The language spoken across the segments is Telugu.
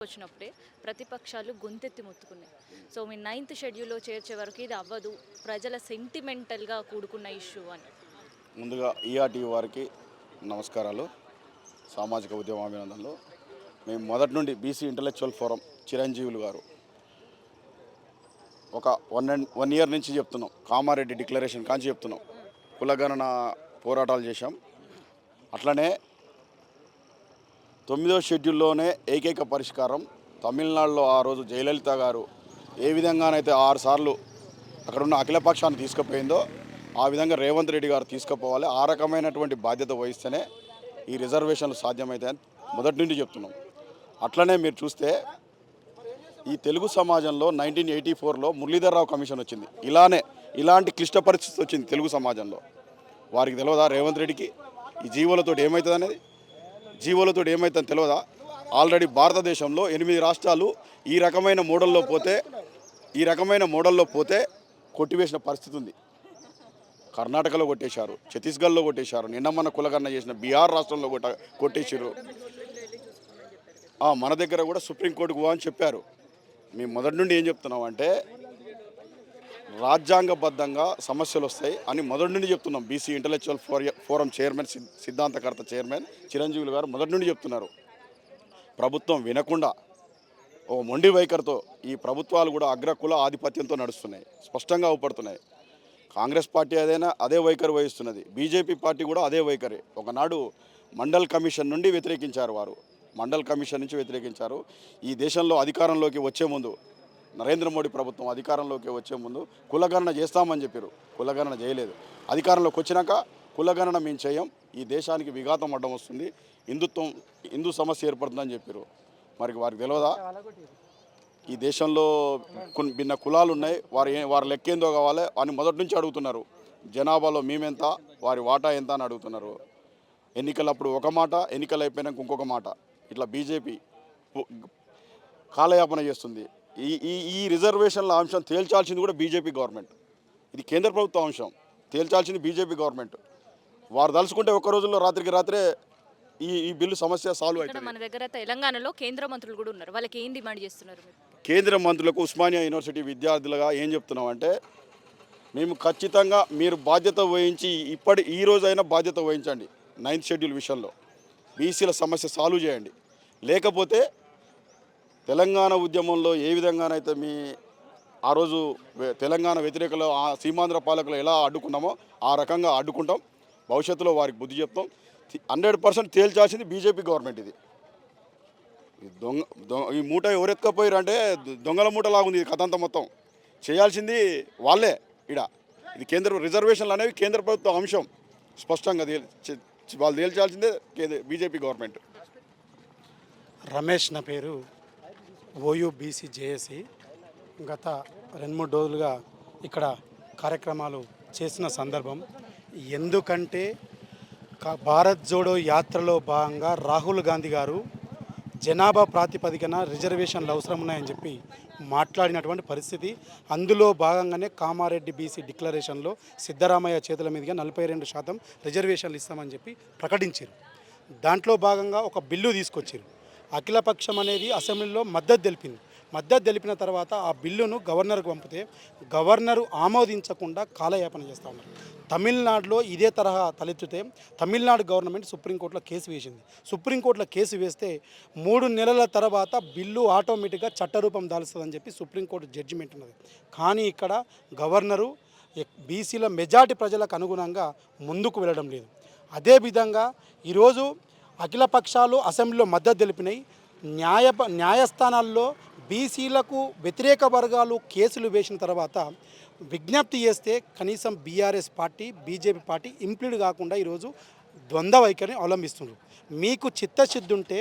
వచ్చినప్పుడే ప్రతిపక్షాలు గొంతెత్తి మొత్తుకున్నాయి. సో మీ నైన్త్ షెడ్యూల్లో చేర్చే వరకు ఇది అవ్వదు, ప్రజల సెంటిమెంటల్గా కూడుకున్న ఇష్యూ అని. ముందుగా ఈఆర్టీవీ వారికి నమస్కారాలు, సామాజిక ఉద్యమ అభినందనలు. మేము మొదటి నుండి బీసీ ఇంటలెక్చువల్ ఫోరం చిరంజీవులు గారు ఒక వన్ ఇయర్ నుంచి చెప్తున్నాం. కామారెడ్డి డిక్లరేషన్ కాంచి చెప్తున్నాం. కులగణన పోరాటాలు చేశాం. అట్లనే 9వ షెడ్యూల్లోనే ఏకైక పరిష్కారం తమిళనాడులో ఆ రోజు జయలలిత గారు ఏ విధంగానైతే 6 సార్లు అక్కడున్న అఖిలపక్షాన్ని తీసుకుపోయిందో ఆ విధంగా రేవంత్ రెడ్డి గారు తీసుకుపోవాలి. ఆ రకమైనటువంటి బాధ్యత వహిస్తేనే ఈ రిజర్వేషన్లు సాధ్యమవుతాయని మొదటి నుండి చెప్తున్నాం. అట్లనే మీరు చూస్తే ఈ తెలుగు సమాజంలో 1984లో మురళీధర్రావు కమిషన్ వచ్చింది. ఇలాంటి క్లిష్ట పరిస్థితి వచ్చింది తెలుగు సమాజంలో. వారికి తెలియదా రేవంత్ రెడ్డికి ఈ జీవోలతో ఏమవుతుంది అనేది? జీవోలతో ఏమవుతుందని తెలియదా? ఆల్రెడీ భారతదేశంలో 8 రాష్ట్రాలు ఈ రకమైన మోడల్లో పోతే కొట్టివేసిన పరిస్థితి ఉంది. కర్ణాటకలో కొట్టేశారు, ఛత్తీస్గఢ్లో కొట్టేశారు, నిన్న మన కులగన్న చేసిన బీహార్ రాష్ట్రంలో కొట్టేశారు. మన దగ్గర కూడా సుప్రీంకోర్టుకు అని చెప్పారు. మేము మొదటి నుండి ఏం చెప్తున్నాం అంటే రాజ్యాంగబద్ధంగా సమస్యలు వస్తాయి అని మొదటి నుండి చెప్తున్నాం. బీసీ ఇంటలెక్చువల్ ఫోరం చైర్మన్, సిద్ధాంతకర్త చైర్మన్ చిరంజీవులు గారు మొదటి నుండి చెప్తున్నారు. ప్రభుత్వం వినకుండా ఓ మొండి వైఖరితో ఈ ప్రభుత్వాలు కూడా అగ్రకుల ఆధిపత్యంతో నడుస్తున్నాయి, స్పష్టంగా అవుపడుతున్నాయి. కాంగ్రెస్ పార్టీ అదే వైఖరి వహిస్తున్నది. బీజేపీ పార్టీ కూడా అదే వైఖరి. ఒకనాడు మండల్ కమిషన్ నుండి వ్యతిరేకించారు వారు. మండల్ కమిషన్ నుంచి వ్యతిరేకించారు. ఈ దేశంలో అధికారంలోకి వచ్చే ముందు నరేంద్ర మోడీ ప్రభుత్వం అధికారంలోకి వచ్చే ముందు కులగణన చేస్తామని చెప్పారు. కులగణన చేయలేదు. అధికారంలోకి వచ్చినాక కులగణన మేము చేయం, ఈ దేశానికి విఘాతం అడ్డం వస్తుంది, హిందూ సమస్య ఏర్పడుతుందని చెప్పారు. మరి వారికి తెలియదా? ఈ దేశంలో కొన్ని భిన్న కులాలు ఉన్నాయి, వారి లెక్కేందో కావాలి అని మొదటి నుంచి అడుగుతున్నారు. జనాభాలో మేమెంత, వారి వాటా ఎంత అని అడుగుతున్నారు. ఎన్నికలప్పుడు ఒక మాట, ఎన్నికలు అయిపోయినాక ఇంకొక మాట. ఇట్లా బీజేపీ కాలయాపన చేస్తుంది. ఈ రిజర్వేషన్ల అంశం తేల్చాల్సింది కూడా బీజేపీ గవర్నమెంట్. ఇది కేంద్ర ప్రభుత్వ అంశం, తేల్చాల్సింది బీజేపీ గవర్నమెంట్. వారు తలుచుకుంటే ఒక్క రోజుల్లో రాత్రికి రాత్రే ఈ బిల్లు సమస్య సాల్వ్ అవుతుంది. మన దగ్గర తెలంగాణలో కేంద్ర మంత్రులు కూడా ఉన్నారు. వాళ్ళకి ఏం డిమాండ్ చేస్తున్నారు? కేంద్ర మంత్రులకు ఉస్మానియా యూనివర్సిటీ విద్యార్థులుగా ఏం చెప్తున్నామంటే, మేము ఖచ్చితంగా మీరు బాధ్యత వహించి ఈ రోజైనా బాధ్యత వహించండి. 9th షెడ్యూల్ విషయంలో బీసీల సమస్య సాల్వ్ చేయండి. లేకపోతే తెలంగాణ ఉద్యమంలో ఏ విధంగానైతే ఆ రోజు తెలంగాణ వ్యతిరేకలో ఆ సీమాంధ్ర పాలకులు ఎలా అడ్డుకున్నామో ఆ రకంగా అడ్డుకుంటాం. భవిష్యత్తులో వారికి బుద్ధి చెప్తాం. 100% తేల్చాల్సింది బీజేపీ గవర్నమెంట్. ఇది ఈ మూట ఎవరెత్తుకపోయారు అంటే దొంగల మూట లాగుంది ఇది కథ అంతా. మొత్తం చేయాల్సింది వాళ్ళే. ఇది కేంద్ర రిజర్వేషన్లు అనేవి కేంద్ర ప్రభుత్వ అంశం. స్పష్టంగా వాళ్ళు తేల్చాల్సిందే బీజేపీ గవర్నమెంట్. రమేష్ నా పేరు, ఓయూబీసీ జేఏసీ. గత 2-3 రోజులుగా ఇక్కడ కార్యక్రమాలు చేసిన సందర్భం. ఎందుకంటే భారత్ జోడో యాత్రలో భాగంగా రాహుల్ గాంధీ గారు జనాభా ప్రాతిపదికన రిజర్వేషన్లు అవసరం ఉన్నాయని చెప్పి మాట్లాడినటువంటి పరిస్థితి. అందులో భాగంగానే కామారెడ్డి బీసీ డిక్లరేషన్లో సిద్ధరామయ్య చేతుల మీదుగా 42% రిజర్వేషన్లు ఇస్తామని చెప్పి ప్రకటించారు. దాంట్లో భాగంగా ఒక బిల్లు తీసుకొచ్చారు. అఖిలపక్షం అనేది అసెంబ్లీలో మద్దతు తెలిపిన తర్వాత ఆ బిల్లును గవర్నర్కు పంపితే గవర్నరు ఆమోదించకుండా కాలయాపన చేస్తూ ఉన్నారు. తమిళనాడులో ఇదే తరహా తలెత్తితే తమిళనాడు గవర్నమెంట్ సుప్రీంకోర్టులో కేసు వేసింది. సుప్రీంకోర్టులో కేసు వేస్తే 3 నెలల తర్వాత బిల్లు ఆటోమేటిక్గా చట్టరూపం దాల్స్తుందని చెప్పి సుప్రీంకోర్టు జడ్జిమెంట్ ఉన్నది. కానీ ఇక్కడ గవర్నరు బీసీల మెజార్టీ ప్రజలకు అనుగుణంగా ముందుకు వెళ్ళడం లేదు. అదేవిధంగా ఈరోజు అఖిలపక్షాలు అసెంబ్లీలో మద్దతు తెలిపినాయి. న్యాయస్థానాల్లో బీసీలకు వ్యతిరేక వర్గాలు కేసులు వేసిన తర్వాత విజ్ఞప్తి చేస్తే కనీసం BRS party, BJP party implead కాకుండా ఈరోజు ద్వంద్వ వైఖరిని అవలంబిస్తున్నారు. మీకు చిత్తశుద్ధి ఉంటే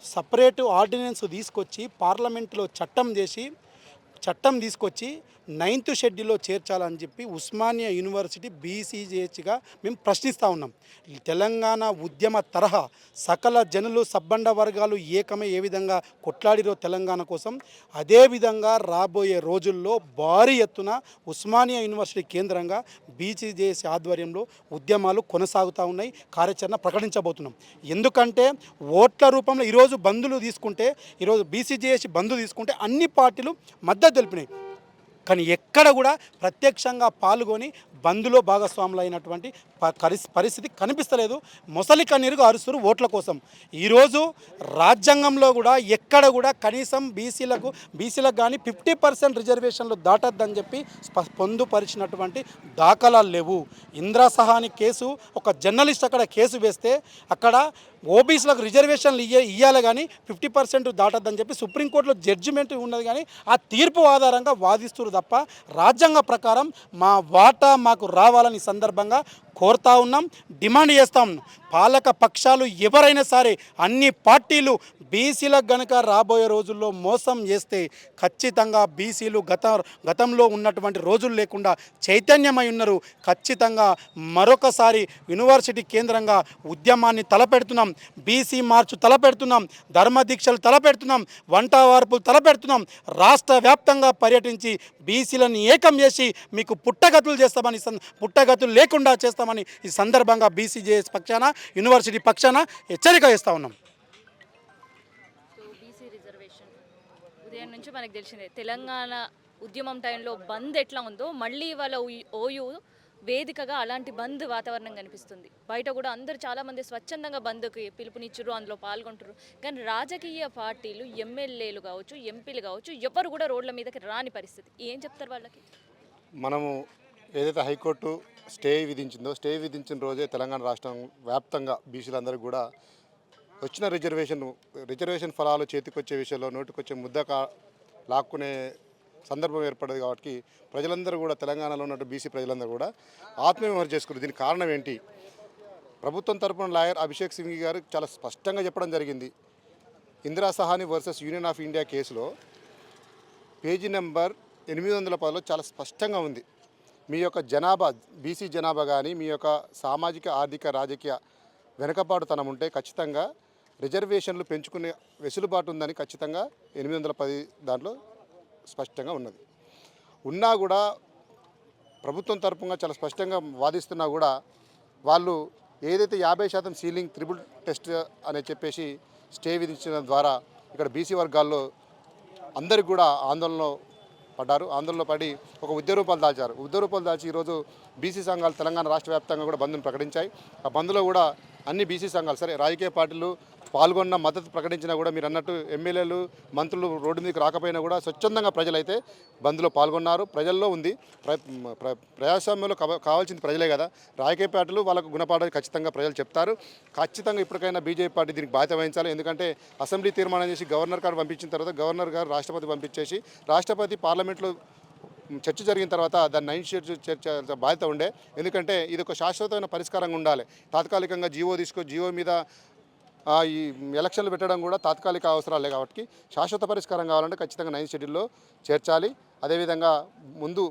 సపరేటు ఆర్డినెన్స్ తీసుకొచ్చి పార్లమెంటులో చట్టం చేసి చట్టం తీసుకొచ్చి 9th షెడ్యూల్లో చేర్చాలని చెప్పి ఉస్మానియా యూనివర్సిటీ బీసీజేహెచ్గా మేము ప్రశ్నిస్తూ ఉన్నాం. తెలంగాణ ఉద్యమ తరహా సకల జనులు సబ్బండ వర్గాలు ఏకమై ఏ విధంగా కొట్లాడిరో తెలంగాణ కోసం, అదేవిధంగా రాబోయే రోజుల్లో భారీ ఎత్తున ఉస్మానియా యూనివర్సిటీ కేంద్రంగా బీసీజేహెచ్ ఆధ్వర్యంలో ఉద్యమాలు కొనసాగుతూ ఉన్నాయి. కార్యాచరణ ప్రకటించబోతున్నాం. ఎందుకంటే ఓట్ల రూపంలో ఈరోజు బంధులు తీసుకుంటే, ఈరోజు బీసీజేహెచ్ బంధు తీసుకుంటే అన్ని పార్టీలు మద్దతు తెలిపినాయి. కానీ ఎక్కడ కూడా ప్రత్యక్షంగా పాల్గొని బంద్లో భాగస్వాములు అయినటువంటి పరిస్థితి కనిపిస్తలేదు. మొసలి కన్నీరుగా అరుస్తురు ఓట్ల కోసం. ఈరోజు రాజ్యాంగంలో కూడా ఎక్కడ కూడా కనీసం బీసీలకు కానీ 50% రిజర్వేషన్లు దాటద్దని చెప్పి పొందుపరిచినటువంటి దాఖలాలు లేవు. ఇందిరా సహాని కేసు, ఒక జర్నలిస్ట్ అక్కడ కేసు వేస్తే అక్కడ ఓబీసీలకు రిజర్వేషన్లు ఇవ్వాలి కానీ 50% దాటద్దని చెప్పి సుప్రీంకోర్టులో జడ్జిమెంట్ ఉన్నది. కానీ ఆ తీర్పు ఆధారంగా వాదిస్తున్నారు తప్ప రాజ్యాంగ ప్రకారం మా వాటా మాకు రావాలని సందర్భంగా కోరుతా ఉన్నాం, డిమాండ్ చేస్తూ ఉన్నాం. పాలక పక్షాలు ఎవరైనా సరే అన్ని పార్టీలు బీసీలకు గనక రాబోయే రోజుల్లో మోసం చేస్తే ఖచ్చితంగా బీసీలు గతంలో ఉన్నటువంటి రోజులు లేకుండా చైతన్యమై ఉన్నారు. ఖచ్చితంగా మరొకసారి యూనివర్సిటీ కేంద్రంగా ఉద్యమాన్ని తలపెడుతున్నాం. బీసీ మార్చు తలపెడుతున్నాం, ధర్మదీక్షలు తలపెడుతున్నాం, వంట వార్పులు తలపెడుతున్నాం. రాష్ట్ర వ్యాప్తంగా పర్యటించి బీసీలను ఏకం చేసి మీకు పుట్టగతులు చేస్తామని, పుట్టగతులు లేకుండా చేస్తామని ఈ సందర్భంగా బీసీజేఎస్ పక్షాన, యూనివర్సిటీ పక్షాన హెచ్చరిక చేస్తూ ఉన్నాం. సో బీసీ రిజర్వేషన్ ఉదయం నుంచి మనకు తెలిసిందే. తెలంగాణ ఉద్యమం టైంలో బంద్ ఎట్లా ఉందో మళ్ళీ వాళ్ళ ఓయూ వేదికగా అలాంటి బంద్ వాతావరణం కనిపిస్తుంది. బయట కూడా అందరూ చాలామంది స్వచ్ఛందంగా బంద్కి పిలుపునిచ్చారు, అందులో పాల్గొంటారు. కానీ రాజకీయ పార్టీలు, ఎమ్మెల్యేలు కావచ్చు, ఎంపీలు కావచ్చు, ఎవరు కూడా రోడ్ల మీదకి రాని పరిస్థితి. ఏం చెప్తారు వాళ్ళకి? మనము ఏదైతే హైకోర్టు స్టే విధించిన రోజే తెలంగాణ రాష్ట్రం వ్యాప్తంగా బీసీలందరికీ కూడా వచ్చిన రిజర్వేషన్ ఫలాలు చేతికొచ్చే విషయంలో నోటికొచ్చే ముద్ద లాక్కునే సందర్భం ఏర్పడదు. కాబట్టి ప్రజలందరూ కూడా, తెలంగాణలో ఉన్న బీసీ ప్రజలందరూ కూడా ఆత్మవిమర్శ చేసుకున్నారు. దీనికి కారణం ఏంటి? ప్రభుత్వం తరపున లాయర్ అభిషేక్ సింఘ్వి గారు చాలా స్పష్టంగా చెప్పడం జరిగింది. Indira Sawhney versus union of India కేసులో పేజీ నెంబర్ 810లో చాలా స్పష్టంగా ఉంది. మీ యొక్క జనాభా, బీసీ జనాభా కానీ, మీ యొక్క సామాజిక, ఆర్థిక, రాజకీయ వెనుకబాటుతనం ఉంటే ఖచ్చితంగా రిజర్వేషన్లు పెంచుకునే వెసులుబాటు ఉందని ఖచ్చితంగా 810 దాంట్లో స్పష్టంగా ఉన్నది. ఉన్నా కూడా ప్రభుత్వం తరపున చాలా స్పష్టంగా వాదిస్తున్నా కూడా వాళ్ళు ఏదైతే 50% సీలింగ్ త్రిబుల్ టెస్ట్ అని చెప్పేసి స్టే విధించడం ద్వారా ఇక్కడ బీసీ వర్గాల్లో అందరికి కూడా ఆందోళనలో పడి ఒక ఉద్యమరూపాలు దాల్చి ఈరోజు బీసీ సంఘాలు తెలంగాణ రాష్ట్ర వ్యాప్తంగా కూడా బంద్ను ప్రకటించాయి. ఆ బంద్లో కూడా అన్ని బీసీ సంఘాలు, సరే రాజకీయ పార్టీలు పాల్గొన్న, మద్దతు ప్రకటించినా కూడా మీరు అన్నట్టు ఎమ్మెల్యేలు, మంత్రులు రోడ్డు మీదకి రాకపోయినా కూడా స్వచ్ఛందంగా ప్రజలైతే బంద్లో పాల్గొన్నారు. ప్రజల్లో ఉంది. ప్రజాస్వామ్యంలో కావాల్సింది ప్రజలే కదా. రాజకీయ పార్టీలు వాళ్ళకు గుణపాఠాలు ఖచ్చితంగా ప్రజలు చెప్తారు. ఖచ్చితంగా ఇప్పటికైనా బీజేపీ పార్టీ దీనికి బాధ్యత వహించాలి. ఎందుకంటే అసెంబ్లీ తీర్మానం చేసి గవర్నర్ గారు పంపించిన తర్వాత గవర్నర్ గారు రాష్ట్రపతి పంపించేసి రాష్ట్రపతి పార్లమెంట్లో చర్చ జరిగిన తర్వాత దాన్ని 9th షెడ్యూల్ చర్చ బాధ్యత ఉండే. ఎందుకంటే ఇది ఒక శాశ్వతమైన పరిష్కారంగా ఉండాలి. తాత్కాలికంగా జీవో మీద ఈ ఎలక్షన్లు పెట్టడం కూడా తాత్కాలిక అవసరాలే. కాబట్టి శాశ్వత పరిష్కారం కావాలంటే ఖచ్చితంగా 9th షెడ్యూల్లో చేర్చాలి. అదేవిధంగా ముందు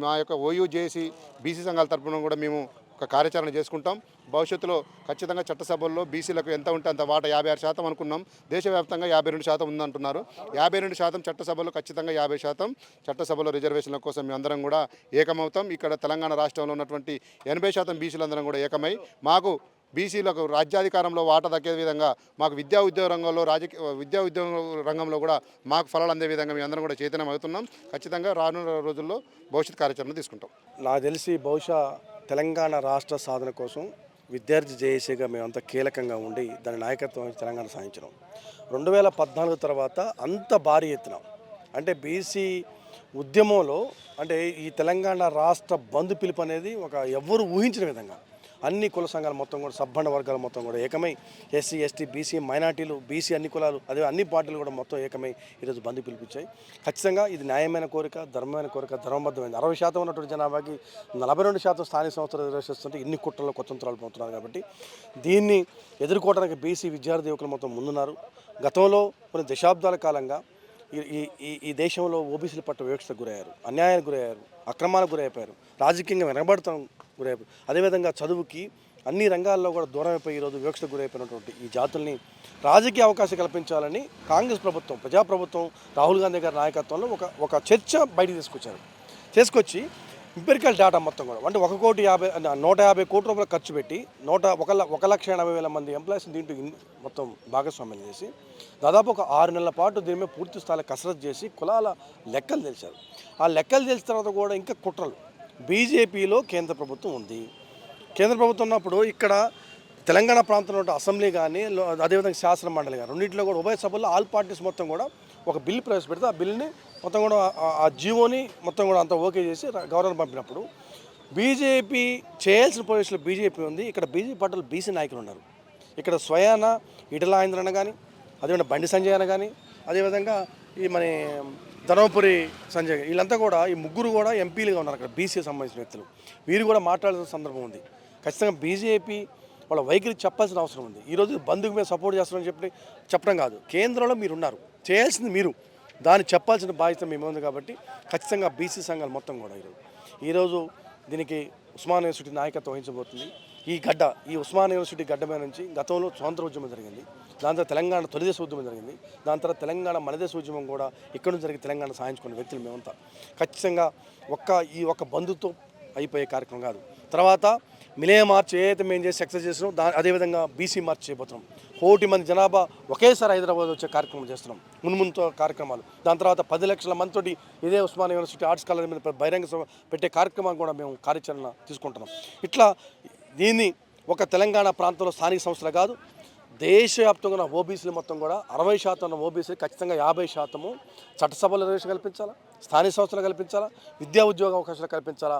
మా యొక్క ఓయూ జేఏసీ బీసీ సంఘాల తరఫున కూడా మేము ఒక కార్యాచరణ చేసుకుంటాం. భవిష్యత్తులో ఖచ్చితంగా చట్టసభల్లో బీసీలకు ఎంత ఉంటే అంత వాటా 56% అనుకున్నాం. దేశవ్యాప్తంగా 52% ఉందంటున్నారు. 52% చట్టసభలో ఖచ్చితంగా 50% చట్టసభలో రిజర్వేషన్ల కోసం మేమందరం కూడా ఏకమవుతాం. ఇక్కడ తెలంగాణ రాష్ట్రంలో ఉన్నటువంటి 80% బీసీలందరం కూడా ఏకమై మాకు బీసీలకు రాజ్యాధికారంలో వాటా దక్కే విధంగా, మాకు విద్యా ఉద్యోగ రంగంలో కూడా మాకు ఫలాలు అందే విధంగా మేము అందరం కూడా చైతన్యం అవుతున్నాం. ఖచ్చితంగా రానున్న రోజుల్లో భవిష్యత్ కార్యాచరణ తీసుకుంటాం. నాకు తెలిసి బహుశా తెలంగాణ రాష్ట్ర సాధన కోసం విద్యార్థి జేఏసీగా మేమంతా కీలకంగా ఉండి దాని నాయకత్వం తెలంగాణ సాధించినాం. 2014 తర్వాత అంత భారీ ఎత్తున అంటే బీసీ ఉద్యమంలో అంటే ఈ తెలంగాణ రాష్ట్ర బంధు పిలుపు అనేది ఒక ఎవ్వరు ఊహించిన విధంగా అన్ని కుల సంఘాలు మొత్తం కూడా, సబ్బండ వర్గాలు మొత్తం కూడా ఏకమై, ఎస్సీ, ఎస్టీ, బీసీ, మైనార్టీలు, బీసీ అన్ని కులాలు, అదే అన్ని పార్టీలు కూడా మొత్తం ఏకమై ఈరోజు బంద్ పిలిపించాయి. ఖచ్చితంగా ఇది న్యాయమైన కోరిక, ధర్మమైన కోరిక, ధర్మబద్ధమైంది. 60% ఉన్నటువంటి జనాభాకి 42% స్థానిక సంస్థలు రిజర్వేషన్ ఇన్ని కుట్రలో కొత్తంతరాలు పొందుతున్నారు. కాబట్టి దీన్ని ఎదుర్కోవడానికి బీసీ విద్యార్థి యువకులు మొత్తం ముందున్నారు. గతంలో కొన్ని దశాబ్దాల కాలంగా ఈ దేశంలో ఓబీసీల పట్ల వివక్షకు గురయ్యారు, అన్యాయానికి గురయ్యారు, అక్రమాలకు గురైపోయారు, రాజకీయంగా వెనకబడతాం గురయ్యారు. అదేవిధంగా చదువుకి అన్ని రంగాల్లో కూడా దూరం అయిపోయి ఈరోజు వివక్షకు గురైపోయినటువంటి ఈ జాతుల్ని రాజకీయ అవకాశం కల్పించాలని కాంగ్రెస్ ప్రభుత్వం, ప్రజాప్రభుత్వం, రాహుల్ గాంధీ గారి నాయకత్వంలో ఒక చర్చ బయటికి తీసుకొచ్చి ఇంపెరికల్ డేటా మొత్తం కూడా అంటే 150 కోట్ల రూపాయలు ఖర్చు పెట్టి 1,80,000 మంది ఎంప్లాయీస్ దీంట్లో మొత్తం భాగస్వామ్యం చేసి దాదాపు ఒక 6 నెలల పాటు దీని మీద పూర్తి స్థాయిలో కసరత్తు చేసి కులాల లెక్కలు తెలిసారు. ఆ లెక్కలు తెలిసిన తర్వాత కూడా ఇంకా కుట్రలు. బీజేపీలో కేంద్ర ప్రభుత్వం ఉంది. కేంద్ర ప్రభుత్వం ఉన్నప్పుడు ఇక్కడ తెలంగాణ ప్రాంతంలో అసెంబ్లీ కానీ అదేవిధంగా శాసన మండలి కానీ రెండింటిలో కూడా ఉభయ సభల్లో ఆల్ పార్టీస్ మొత్తం కూడా ఒక బిల్లు ప్రవేశపెడితే ఆ బిల్లుని మొత్తం కూడా ఆ జీవోని మొత్తం కూడా అంతా ఓకే చేసి గవర్నర్ పంపినప్పుడు బీజేపీ చేయాల్సిన పొజిషన్లో బీజేపీ ఉంది. ఇక్కడ బీజేపీ పార్టీలో బీసీ నాయకులు ఉన్నారు. ఇక్కడ స్వయాన ఈటల రాజేంద్ర కానీ అదేవిధంగా బండి సంజయ్ అన్న కానీ అదేవిధంగా ఈ మన ధర్మపురి సంజయ్ వీళ్ళంతా కూడా ఈ ముగ్గురు కూడా ఎంపీలుగా ఉన్నారు అక్కడ బీసీకి సంబంధించిన వ్యక్తులు. వీరు కూడా మాట్లాడాల్సిన సందర్భం ఉంది. ఖచ్చితంగా బీజేపీ వాళ్ళ వైఖరి చెప్పాల్సిన అవసరం ఉంది. ఈరోజు బంధుకు మేము సపోర్ట్ చేస్తామని చెప్పడం కాదు, కేంద్రంలో మీరు ఉన్నారు, చేయాల్సింది మీరు, దాన్ని చెప్పాల్సిన బాధ్యత మేము ఉంది. కాబట్టి ఖచ్చితంగా బీసీ సంఘాలు మొత్తం కూడా ఈరోజు దీనికి ఉస్మానియా యూనివర్సిటీ నాయకత్వం వహించబోతుంది. ఈ ఉస్మానియా యూనివర్సిటీ గడ్డ మీద నుంచి గతంలో స్వాతంత్ర ఉద్యమం జరిగింది, దాని తర్వాత తెలంగాణ తొలిదేశ ఉద్యమం జరిగింది, దాని తర్వాత తెలంగాణ మనదేశ ఉద్యమం కూడా ఇక్కడ నుంచి జరిగి తెలంగాణ సాధించుకున్న వ్యక్తులు మేమంతా. ఖచ్చితంగా ఈ ఒక్క బంధుతో అయిపోయే కార్యక్రమం కాదు. తర్వాత మిలే మార్చ్ ఏదైతే మేము చేసి సక్సెస్ చేస్తున్నాం అదేవిధంగా బీసీ మార్చ్ చేయబోతున్నాం. 1,00,000 మంది జనాభా ఒకేసారి హైదరాబాద్ వచ్చే కార్యక్రమం చేస్తున్నాం, మున్ముందు కార్యక్రమాలు. దాని తర్వాత 10 లక్షల మందితోటి ఇదే ఉస్మానియా యూనివర్సిటీ ఆర్ట్స్ కాలేజ్ మీద బహిరంగ సభ పెట్టే కార్యక్రమాన్ని కూడా మేము కార్యాచరణ తీసుకుంటున్నాం. ఇట్లా దీన్ని ఒక తెలంగాణ ప్రాంతంలో స్థానిక సంస్థలు కాదు, దేశవ్యాప్తంగా ఉన్న ఓబీసీలు మొత్తం కూడా 60% ఉన్న ఓబీసీలు ఖచ్చితంగా 50% చట్టసభలో రిజర్వేషన్ కల్పించాలా, స్థానిక సంస్థలు కల్పించాలా, విద్యా ఉద్యోగ అవకాశాలు కల్పించాలా.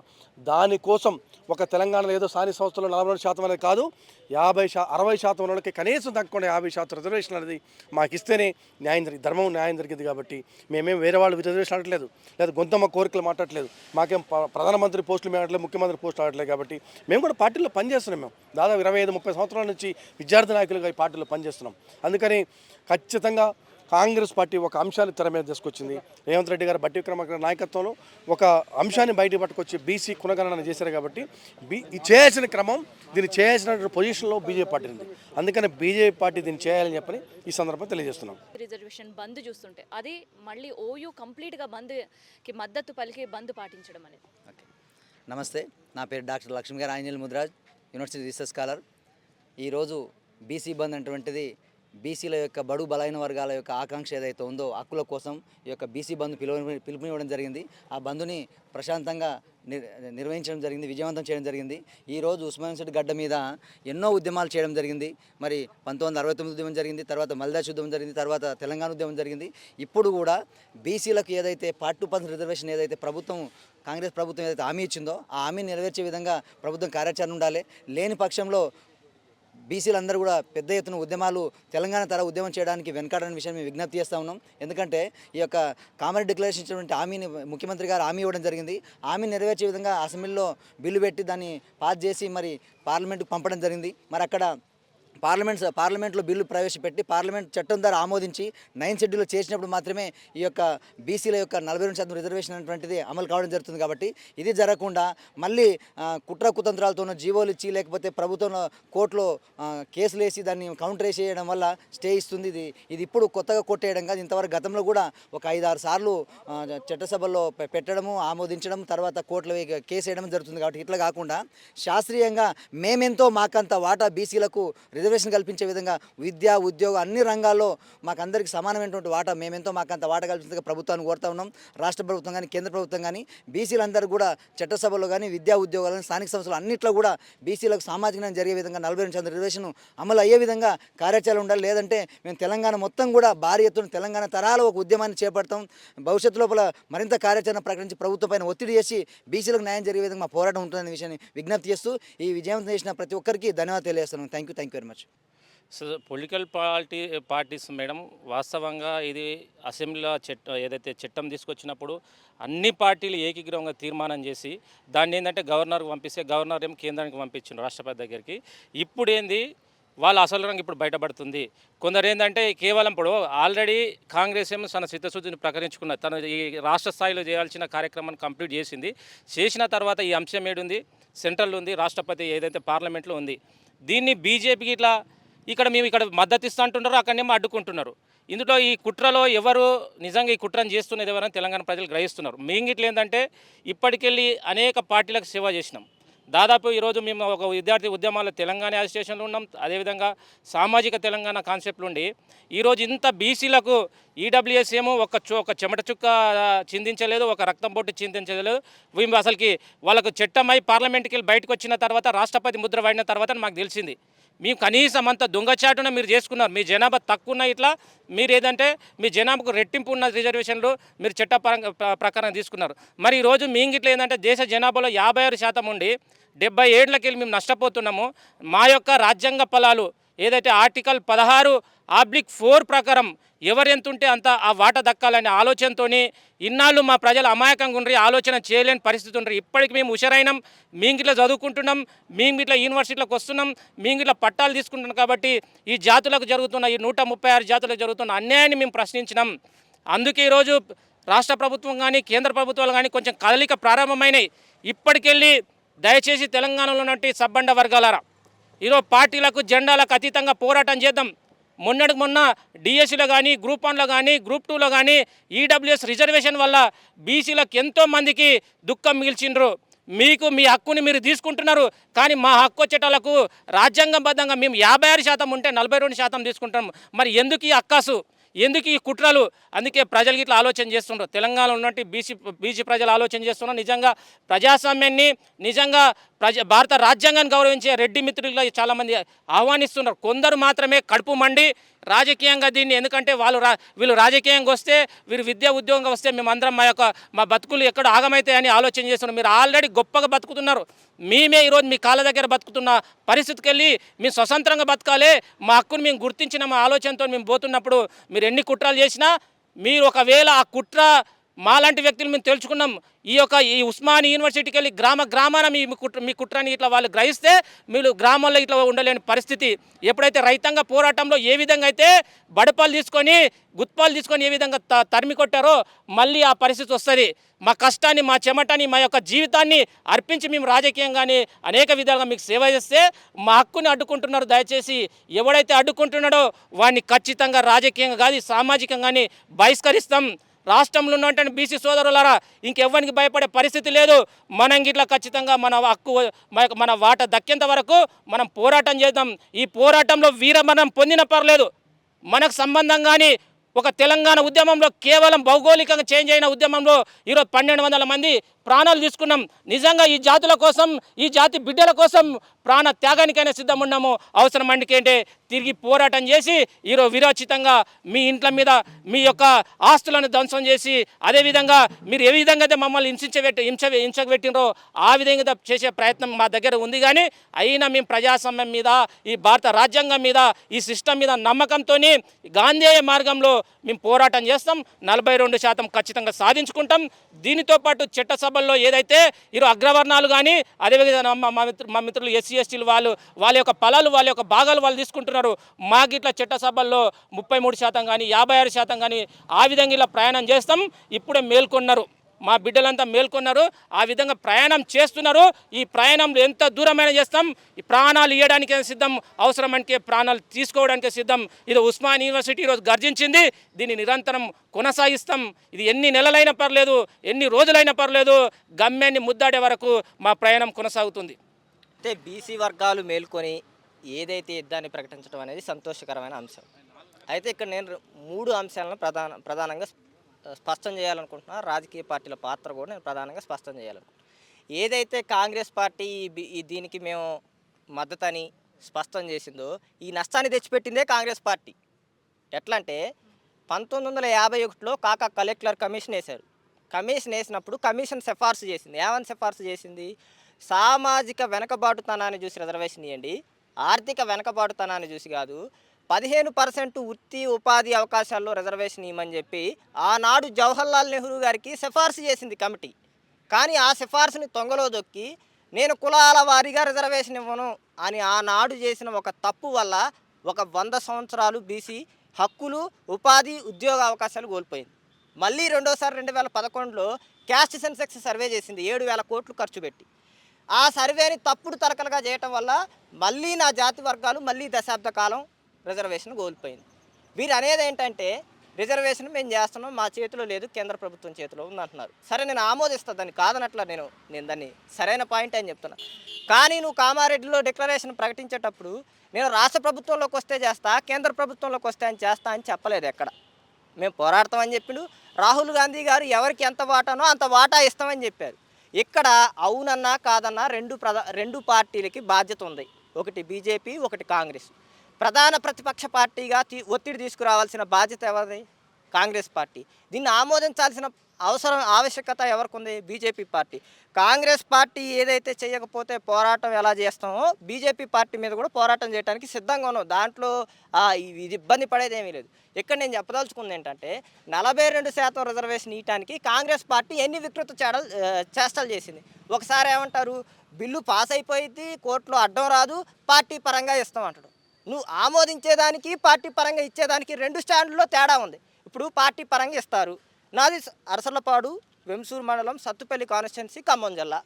దానికోసం ఒక తెలంగాణలో ఏదో స్థానిక సంస్థలు 42% అనేది కాదు, 60% వాళ్ళకి కనీసం తగ్గకుండా 50% రిజర్వేషన్ అనేది మాకు ఇస్తేనే న్యాయం జరిగింది, ధర్మం న్యాయం జరిగింది. కాబట్టి మేమేం వేరే వాళ్ళు రిజర్వేషన్ అడగట్లేదు, లేదా గొంతమ్మ కోరికలు మాట్లాడలేదు, మాకేం ప్రధానమంత్రి పోస్టులు మేము అడగలేదు, ముఖ్యమంత్రి పోస్టులు అడగలేదు. కాబట్టి మేము కూడా పార్టీలో పనిచేస్తున్నాం. మేము దాదాపు 25-30 సంవత్సరాల నుంచి విద్యార్థి నాయకులుగా ఈ పార్టీలో పనిచేస్తున్నాం. అందుకని ఖచ్చితంగా కాంగ్రెస్ పార్టీ ఒక అంశాన్ని తెర మీద తీసుకొచ్చింది. రేవంత్ రెడ్డి గారు బట్టి విక్రమార్క నాయకత్వంలో ఒక అంశాన్ని బయటకు పట్టుకొచ్చి బీసీ కులగణన చేశారు. కాబట్టి చేయాల్సిన క్రమం, దీన్ని చేయాల్సిన పొజిషన్లో బీజేపీ పార్టీ ఉంది. అందుకని బీజేపీ పార్టీ దీన్ని చేయాలని చెప్పని ఈ సందర్భంగా తెలియజేస్తున్నాం. రిజర్వేషన్ బంద్ చూస్తుంటే అది మళ్ళీ ఓయూ కంప్లీట్గా బంద్కి మద్దతు పలికి బంద్ పాటించడం అనేది. ఓకే, నమస్తే, నా పేరు డాక్టర్ లక్ష్మీ గారు Anjaneyulu Mudraj, university research scholar. ఈరోజు బీసీ బంద్ అటువంటిది బీసీల యొక్క బడు బలైన వర్గాల యొక్క ఆకాంక్ష ఏదైతే ఉందో హక్కుల కోసం ఈ యొక్క బీసీ బంద్ పిలుపునివ్వడం జరిగింది. ఆ బంద్ని ప్రశాంతంగా నిర్వహించడం జరిగింది, విజయవంతం చేయడం జరిగింది. ఈరోజు ఉస్మానియా యూనివర్సిటీ గడ్డ మీద ఎన్నో ఉద్యమాలు చేయడం జరిగింది. మరి 1969 ఉద్యమం జరిగింది, తర్వాత మల్దాస్ ఉద్యమం జరిగింది, తర్వాత తెలంగాణ ఉద్యమం జరిగింది. ఇప్పుడు కూడా బీసీలకు ఏదైతే పార్ట్ 2% రిజర్వేషన్ ఏదైతే కాంగ్రెస్ ప్రభుత్వం ఏదైతే హామీ ఇచ్చిందో ఆ హామీని నెరవేర్చే విధంగా ప్రభుత్వం కార్యాచరణ ఉండాలి. లేని పక్షంలో బీసీలందరూ కూడా పెద్ద ఎత్తున ఉద్యమాలు తెలంగాణ తర ఉద్యమం చేయడానికి వెనకాడని విషయం మేము విజ్ఞప్తి చేస్తూ ఉన్నాం. ఎందుకంటే ఈ యొక్క కామన్ డిక్లరేషన్ ఇచ్చినటువంటి హామీని ముఖ్యమంత్రి గారు హామీ ఇవ్వడం జరిగింది. హామీని నెరవేర్చే విధంగా అసెంబ్లీలో బిల్లు పెట్టి దాన్ని పాస్ చేసి మరి పార్లమెంట్కి పంపడం జరిగింది. మరి అక్కడ పార్లమెంట్లో బిల్లు ప్రవేశపెట్టి పార్లమెంట్ చట్టం ద్వారా ఆమోదించి 9th షెడ్యూల్ చేసినప్పుడు మాత్రమే ఈ యొక్క బీసీల యొక్క 42% రిజర్వేషన్ అనేటువంటిది అమలు కావడం జరుగుతుంది. కాబట్టి ఇది జరగకుండా మళ్ళీ కుట్ర కుతంత్రాలతోనూ జీవోలు ఇచ్చి లేకపోతే ప్రభుత్వంలో కోర్టులో కేసులు వేసి దాన్ని కౌంటర్ వేసి చేయడం వల్ల స్టే ఇస్తుంది. ఇది ఇప్పుడు కొత్తగా కొట్టేయడం కాదు, ఇంతవరకు గతంలో కూడా ఒక 5-6 సార్లు చట్టసభల్లో పెట్టడము, ఆమోదించడం, తర్వాత కోర్టులో కేసు వేయడం జరుగుతుంది. కాబట్టి ఇట్లా కాకుండా శాస్త్రీయంగా మేమెంతో మాకంత వాటా బీసీలకు రిజర్వేషన్ కల్పించే విధంగా విద్య, ఉద్యోగం అన్ని రంగాల్లో మాకు అందరికీ సమానమైనటువంటి వాటా, మేమెంతో మాకంత వాటా కల్పించగా ప్రభుత్వాన్ని కోరుతా ఉన్నాం. రాష్ట్ర ప్రభుత్వం కానీ కేంద్ర ప్రభుత్వం కానీ బీసీలందరూ కూడా చట్టసభలో కానీ విద్యా ఉద్యోగాలు కానీ స్థానిక సంస్థలు అన్నింటిలో కూడా బీసీలకు సామాజికంగా జరిగే విధంగా 42% రిజర్వేషన్ అమలు అయ్యే విధంగా కార్యాచరణ ఉండాలి. లేదంటే మేము తెలంగాణ మొత్తం కూడా భారీ ఎత్తున తెలంగాణ తరాల ఒక ఉద్యమాన్ని చేపడతాం. భవిష్యత్తు లోపల మరింత కార్యాచరణ ప్రకటించి ప్రభుత్వం పైన ఒత్తిడి చేసి బీసీలకు న్యాయం జరిగే విధంగా మా పోరాటం ఉంటుందనే విషయాన్ని విజ్ఞప్తి చేస్తూ ఈ విజయవంతం చేసిన ప్రతి ఒక్కరికి ధన్యవాదాలు తెలియజేస్తున్నాం. Thank you very much. So political parties madam, వాస్తవంగా ఇది అసెంబ్లీలో ఏదైతే చట్టం తీసుకొచ్చినప్పుడు అన్ని పార్టీలు ఏకీగ్రహంగా తీర్మానం చేసి దాన్ని ఏంటంటే గవర్నర్కి పంపిస్తే గవర్నర్ ఏం కేంద్రానికి పంపించిండు రాష్ట్రపతి దగ్గరికి. ఇప్పుడు ఏంది వాళ్ళ అసలు రంగు ఇప్పుడు బయటపడుతుంది. కొందరు ఏంటంటే కేవలం ఇప్పుడు ఆల్రెడీ కాంగ్రెస్ ఏమో తన చిత్తశుద్ధిని ప్రకటించుకున్న తన ఈ రాష్ట్ర స్థాయిలో చేయాల్సిన కార్యక్రమాన్ని కంప్లీట్ చేసింది. చేసిన తర్వాత ఈ అంశం ఏడుంది, సెంట్రల్ ఉంది, రాష్ట్రపతి ఏదైతే పార్లమెంట్లో ఉంది. దీన్ని బీజేపీకి ఇట్లా ఇక్కడ మేము ఇక్కడ మద్దతు ఇస్తూ అంటున్నారో అక్కడనేమో అడ్డుకుంటున్నారు. ఇందులో ఈ కుట్రలో ఎవరు నిజంగా ఈ కుట్రను చేస్తున్నది ఎవరైనా తెలంగాణ ప్రజలు గ్రహిస్తున్నారు. మేము ఇట్లా ఏంటంటే ఇప్పటికెళ్ళి అనేక పార్టీలకు సేవ చేసినాం. దాదాపు ఈరోజు మేము ఒక విద్యార్థి ఉద్యమాల్లో తెలంగాణ అసోసియేషన్లో ఉన్నాం. అదేవిధంగా సామాజిక తెలంగాణ కాన్సెప్ట్లు ఉండి ఈరోజు ఇంత బీసీలకు ఈడబ్ల్యూఎస్ ఏమో ఒక చెమట చుక్క చిందించలేదు, ఒక రక్తం బొట్టు చిందించలేదు. మేము అసలుకి వాళ్ళకు చట్టమై పార్లమెంట్కి వెళ్ళి బయటకు వచ్చిన తర్వాత రాష్ట్రపతి ముద్ర పడిన తర్వాత మాకు తెలిసింది. మేము కనీసం అంత దొంగచాటున మీరు చేసుకున్నారు. మీ జనాభా తక్కువ ఉన్న ఇట్లా మీరు ఏదంటే మీ జనాభాకు రెట్టింపు ఉన్న రిజర్వేషన్లు మీరు చట్ట ప్రకారం తీసుకున్నారు. మరి ఈరోజు మీ ఇట్లా ఏంటంటే దేశ జనాభాలో 56% ఉండి 77 వెళ్ళి మేము నష్టపోతున్నాము. మా యొక్క రాజ్యాంగ ఫలాలు ఏదైతే ఆర్టికల్ 16/4 ప్రకారం ఎవరు ఎంత ఉంటే అంత ఆ వాటా దక్కాలనే ఆలోచనతో ఇన్నాళ్ళు మా ప్రజలు అమాయకంగా ఉండ్రి, ఆలోచన చేయలేని పరిస్థితి ఉండ్రి. ఇప్పటికి మేము హుషారైనాం, మేము ఇట్లా చదువుకుంటున్నాం, మేము ఇట్లా యూనివర్సిటీలకు వస్తున్నాం, మేము ఇట్లా పట్టాలు తీసుకుంటున్నాం. కాబట్టి ఈ జాతులకు జరుగుతున్న ఈ 136 జాతులకు జరుగుతున్న అన్యాయాన్ని మేము ప్రశ్నించినాం. అందుకే ఈరోజు రాష్ట్ర ప్రభుత్వం కానీ కేంద్ర ప్రభుత్వాలు కానీ కొంచెం కదలిక ప్రారంభమైనాయి. ఇప్పటికెళ్ళి దయచేసి తెలంగాణలో ఉన్నటువంటి సబ్బండ వర్గాలారా ఈరోజు పార్టీలకు జెండాలకు అతీతంగా పోరాటం చేద్దాం. మొన్నటికి మొన్న డిఎస్సీలో కానీ గ్రూప్ 1లో కానీ గ్రూప్ 2లో కానీ ఈడబ్ల్యూఎస్ రిజర్వేషన్ వల్ల బీసీలకు ఎంతోమందికి దుఃఖం మిగిల్చిండ్రు. మీకు మీ హక్కుని మీరు తీసుకుంటున్నారు, కానీ మా హక్కు చట్టాలకు రాజ్యాంగబద్ధంగా మేము 56% ఉంటే 42% తీసుకుంటాం. మరి ఎందుకు ఈ అక్కాసు, ఎందుకు ఈ కుట్రలు? అందుకే ప్రజలకి ఇట్లా ఆలోచన చేస్తుండ్రు. తెలంగాణలో ఉన్నట్టు బీసీ ప్రజలు ఆలోచన చేస్తున్నారు. నిజంగా ప్రజాస్వామ్యాన్ని నిజంగా భారత రాజ్యాంగాన్ని గౌరవించే రెడ్డి మిత్రులు చాలామంది ఆహ్వానిస్తున్నారు. కొందరు మాత్రమే కడుపు మండి రాజకీయంగా దీన్ని, ఎందుకంటే వీళ్ళు రాజకీయంగా వస్తే, వీరు విద్యా ఉద్యోగంగా వస్తే మేమందరం మా బతుకులు ఎక్కడ ఆగమైతాయని ఆలోచన చేస్తున్నారు. మీరు ఆల్రెడీ గొప్పగా బతుకుతున్నారు. మేమే ఈరోజు మీ కాళ్ళ దగ్గర బతుకుతున్న పరిస్థితికి వెళ్ళి మేము స్వతంత్రంగా బతకాలి, మా హక్కును మేము గుర్తించిన మా ఆలోచనతో మేము పోతున్నప్పుడు మీరు ఎన్ని కుట్రలు చేసినా, మీరు ఒకవేళ ఆ కుట్ర మాలాంటి వ్యక్తులు మేము తెలుసుకున్నాం. ఈ ఉస్మాని యూనివర్సిటీకి వెళ్ళి గ్రామాన మీ కుట్రని ఇట్లా వాళ్ళు గ్రహిస్తే మీరు గ్రామాల్లో ఇట్లా ఉండలేని పరిస్థితి. ఎప్పుడైతే రైతాంగ పోరాటంలో ఏ విధంగా అయితే బడపాలు తీసుకొని గుత్పాలు తీసుకొని ఏ విధంగా తరిమి కొట్టారో మళ్ళీ ఆ పరిస్థితి వస్తుంది. మా కష్టాన్ని, మా చెమటని, మా యొక్క జీవితాన్ని అర్పించి మేము రాజకీయంగానే అనేక విధాలుగా మీకు సేవ చేస్తే మా హక్కుని అడ్డుకుంటున్నారు. దయచేసి ఎవడైతే అడ్డుకుంటున్నాడో వాడిని ఖచ్చితంగా రాజకీయంగా కాదు సామాజికంగానే బహిష్కరిస్తాం. రాష్ట్రంలో ఉన్నటువంటి బీసీ సోదరులారా ఇంకెవ్వరికి భయపడే పరిస్థితి లేదు. మనం ఇట్లా ఖచ్చితంగా మన హక్కు మన వాటా దక్కేంత వరకు మనం పోరాటం చేద్దాం. ఈ పోరాటంలో వీరమరణం పొందిన పర్లేదు, మనకు సంబంధం కానీ ఒక తెలంగాణ ఉద్యమంలో కేవలం భౌగోళికంగా చేంజ్ అయిన ఉద్యమంలో ఈరోజు 1200 మంది ప్రాణాలు తీసుకున్నాం. నిజంగా ఈ జాతుల కోసం, ఈ జాతి బిడ్డల కోసం ప్రాణ త్యాగానికైనా సిద్ధం ఉన్నాము. అవసరం అంటే తిరిగి పోరాటం చేసి ఈరోజు విరోచితంగా మీ ఇంట్ల మీద మీ యొక్క ఆస్తులను ధ్వంసం చేసి, అదేవిధంగా మీరు ఏ విధంగా అయితే మమ్మల్ని హింసకు పెట్టినరో ఆ విధంగా చేసే ప్రయత్నం మా దగ్గర ఉంది. కానీ అయినా మేము ప్రజాస్వామ్యం మీద, ఈ భారత రాజ్యాంగం మీద, ఈ సిస్టమ్ మీద నమ్మకంతో గాంధేయ మార్గంలో మేము పోరాటం చేస్తాం. 42% ఖచ్చితంగా సాధించుకుంటాం. దీనితో పాటు చట్టసభల్లో ఏదైతే ఈరోజు అగ్రవర్ణాలు కానీ, అదేవిధంగా మా మిత్రులు ఎస్సీ ఎస్టీలు వాళ్ళ యొక్క ఫలాలు, వాళ్ళ యొక్క భాగాలు వాళ్ళు తీసుకుంటున్నారు. మాకు ఇట్లా చట్టసభల్లో 33% కానీ 56% కానీ ఆ విధంగా ఇలా ప్రయాణం చేస్తాం. ఇప్పుడే మేల్కొన్నారు, మా బిడ్డలంతా మేల్కొన్నారు, ఆ విధంగా ప్రయాణం చేస్తున్నారు. ఈ ప్రయాణంలో ఎంత దూరమైనా చేస్తాం. ఈ ప్రాణాలు ఇవ్వడానికే సిద్ధం, అవసరమంటే ప్రాణాలు తీసుకోవడానికే సిద్ధం. ఇది ఉస్మాన్ యూనివర్సిటీ ఈరోజు గర్జించింది. దీన్ని నిరంతరం కొనసాగిస్తాం. ఇది ఎన్ని నెలలైనా పర్లేదు, ఎన్ని రోజులైనా పర్లేదు, గమ్యాన్ని ముద్దాడే వరకు మా ప్రయాణం కొనసాగుతుంది. అయితే బీసీ వర్గాలు మేల్కొని ఏదైతే యుద్ధాన్ని ప్రకటించడం అనేది సంతోషకరమైన అంశం. అయితే ఇక్కడ నేను 3 అంశాలను ప్రధానంగా స్పష్టం చేయాలనుకుంటున్నా. రాజకీయ పార్టీల పాత్ర కూడా నేను ప్రధానంగా స్పష్టం చేయాలనుకుంటున్నాను. ఏదైతే కాంగ్రెస్ పార్టీ దీనికి మేము మద్దతని స్పష్టం చేసిందో, ఈ నష్టాన్ని తెచ్చిపెట్టిందే కాంగ్రెస్ పార్టీ. ఎట్లా అంటే 1951లో కాకా కలెక్టర్ కమిషన్ వేశారు. కమిషన్ వేసినప్పుడు కమిషన్ సిఫార్సు చేసింది. ఏమని సిఫార్సు చేసింది? సామాజిక వెనకబాటుతనాన్ని చూసి రిజర్వేషన్ ఇవ్వండి, ఆర్థిక వెనకబాటుతనాన్ని చూసి కాదు. 15% వృత్తి ఉపాధి అవకాశాల్లో రిజర్వేషన్ ఇవ్వమని చెప్పి ఆనాడు జవహర్లాల్ నెహ్రూ గారికి సిఫార్సు చేసింది కమిటీ. కానీ ఆ సిఫార్సుని తొంగలో దొక్కి నేను కులాల వారీగా రిజర్వేషన్ ఇవ్వను అని ఆనాడు చేసిన ఒక తప్పు వల్ల ఒక 100 సంవత్సరాలు బీసీ హక్కులు, ఉపాధి, ఉద్యోగ అవకాశాలు కోల్పోయింది. మళ్ళీ రెండోసారి 2011లో క్యాస్ట్ సెన్సెక్స్ సర్వే చేసింది 7,000 కోట్లు ఖర్చు పెట్టి. ఆ సర్వేని తప్పుడు తరకలుగా చేయటం వల్ల మళ్ళీ నా జాతి వర్గాలు మళ్ళీ దశాబ్ద కాలం రిజర్వేషన్ కోల్పోయింది. వీరు అనేది ఏంటంటే రిజర్వేషన్ మేము చేస్తున్నాం, మా చేతిలో లేదు, కేంద్ర ప్రభుత్వం చేతిలో ఉందంటున్నారు. సరే, నేను ఆమోదిస్తాను, దాన్ని కాదనట్లా, నేను దాన్ని సరైన పాయింట్ అని చెప్తున్నా. కానీ నువ్వు కామారెడ్డిలో డిక్లరేషన్ ప్రకటించేటప్పుడు నేను రాష్ట్ర ప్రభుత్వంలోకి వస్తే చేస్తా, కేంద్ర ప్రభుత్వంలోకి వస్తే అని చేస్తా అని చెప్పలేదు ఎక్కడ. మేము పోరాడతామని చెప్పిండు. రాహుల్ గాంధీ గారు ఎవరికి ఎంత వాటానో అంత వాటా ఇస్తామని చెప్పారు. ఇక్కడ అవునన్నా కాదన్నా రెండు పార్టీలకి బాధ్యత ఉంది. ఒకటి బీజేపీ, ఒకటి కాంగ్రెస్. ప్రధాన ప్రతిపక్ష పార్టీగా ఒత్తిడి తీసుకురావాల్సిన బాధ్యత ఎవరిది? కాంగ్రెస్ పార్టీ. దీన్ని ఆమోదించాల్సిన ఆవశ్యకత ఎవరికి ఉంది? BJP party. కాంగ్రెస్ పార్టీ ఏదైతే చేయకపోతే పోరాటం ఎలా చేస్తామో బీజేపీ పార్టీ మీద కూడా పోరాటం చేయడానికి సిద్ధంగా ఉన్నాం. దాంట్లో ఇది ఇబ్బంది పడేది ఏమీ లేదు. ఇక్కడ నేను చెప్పదలుచుకుంది ఏంటంటే 42% రిజర్వేషన్ ఇవ్వడానికి కాంగ్రెస్ పార్టీ ఎన్ని వికృత చేష్టలు చేసింది. ఒకసారి ఏమంటారు, బిల్లు పాస్ అయిపోయింది, కోర్టులో అడ్డం రాదు, పార్టీ పరంగా ఇస్తామంటాడు. నువ్వు ఆమోదించేదానికి పార్టీ పరంగా ఇచ్చేదానికి 2 స్టాండ్లో తేడా ఉంది. ఇప్పుడు పార్టీ పరంగా ఇస్తారు. నాది అరసలపాడు, వెంసూరు మండలం, సత్తుపల్లి కాన్స్టిట్యున్సీ, ఖమ్మం జిల్లా.